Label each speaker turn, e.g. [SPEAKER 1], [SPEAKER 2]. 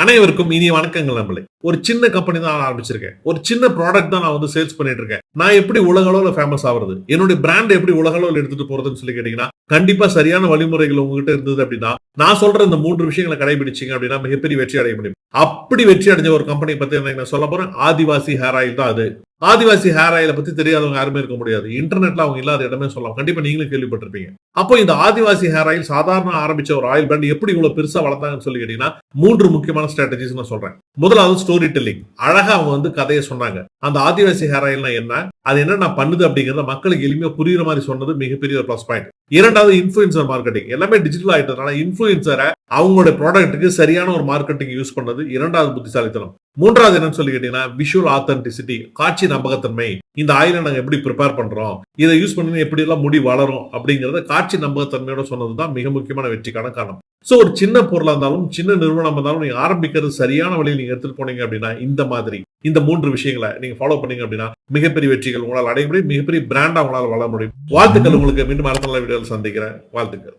[SPEAKER 1] அனைவருக்கும் இனிய வணக்கங்கள் நண்பர்களே. ஒரு சின்ன கம்பெனி தான் நான் ஆரம்பிச்சிருக்கேன். ஒரு சின்ன ப்ராடக்ட் தான் நான் சேல்ஸ் பண்ணிட்டு இருக்கேன். நான் எப்படி உலக அளவுல ஃபேமஸ் ஆவறது? என்னுடைய பிராண்ட் எப்படி உலக அளவுல எடுத்துட்டு போறதுன்னு சொல்லி கேட்டீங்கன்னா, கண்டிப்பா சரியான வழிமுறைகள் உங்ககிட்ட இருந்தது அப்படின்னா, நான் சொல்ற இந்த 3 விஷயங்கள கடைபிடிச்சீங்க அப்படின்னா மிகப்பெரிய வெற்றி அடைய முடியும். அப்படி வெற்றி அடைஞ்ச ஒரு கம்பெனி பத்தி நான் சொல்லப் போறேன். ஆதிவாசி ஹேர் ஆயில் தான் அது. ஆதிவாசி ஹேர் ஆயில பத்தி தெரியாதவங்க யாருமே இருக்க முடியாது. இன்டர்நெட்ல அவங்க இல்லாத இடமே சொல்லலாம். கண்டிப்பா நீங்களும் கேள்விப்பட்டிருப்பீங்க. அப்போ இந்த ஆதிவாசி ஹேர் ஆயில் சாதாரண ஆரம்பிச்ச ஒரு ஆயில் பிராண்ட் எப்படி இவ்வளவு பெருசா வளர்த்தாங்கன்னு சொல்லி கேட்டீங்கன்னா, 3 முக்கியமான ஸ்ட்ராட்டஜிஸ் நான் சொல்றேன். முதலாவது ஸ்டோரி டெல்லிங். அழகா அவங்க கதையை சொன்னாங்க. அந்த ஆதிவாசி ஹேர் ஆயில்னா என்ன? அது என்ன பண்ணுது அப்படிங்கறத மக்களுக்கு எளிமையா புரியுற மாதிரி சொன்னது மிகப்பெரிய ஒரு பிளஸ் பாயிண்ட். இரண்டாவது இன்ஃபுளுன்சர் மார்க்கெட்டிங். எல்லாமே டிஜிட்டல் ஆயிட்டதுனால இன்ஃபுளுன்சரை அவங்களோட ப்ராடக்ட்டுக்கு சரியான ஒரு மார்க்கெட்டிங் யூஸ் பண்ணது இரண்டாவது புத்திசாலித்தனம். மூன்றாவது என்னன்னு சொல்லி கேட்டீங்கன்னா, விஷுவல் ஆத்தென்டிசிட்டி, காட்சி நம்பகத்தன்மை. இந்த ஆயிலை நாங்க எப்படி ப்ரிப்பேர் பண்றோம், இதை யூஸ் பண்ணி எப்படி எல்லாம் முடி வளரும் அப்படிங்கறத காட்சி நம்பகத்தன்மையோட சொன்னதுதான் மிக முக்கியமான வெற்றிக்கான காரணம். சோ ஒரு சின்ன பொருளா இருந்தாலும் சின்ன நிறுவனம் இருந்தாலும் நீங்க ஆரம்பிக்கிறது சரியான வழியில் நீங்க எடுத்துட்டு போனீங்க அப்படின்னா இந்த மாதிரி இந்த 3 விஷயங்களை நீங்க ஃபாலோ பண்ணீங்க அப்படின்னா மிகப்பெரிய வெற்றிகள் உங்களால் அடைய முடியும். மிகப்பெரிய பிராண்டா உங்களால் வளர முடியும். வாழ்த்துக்கள். உங்களுக்கு மீண்டும் அடுத்த நல்ல வீடியோவில் சந்திக்கிறேன். வாழ்த்துக்கள்.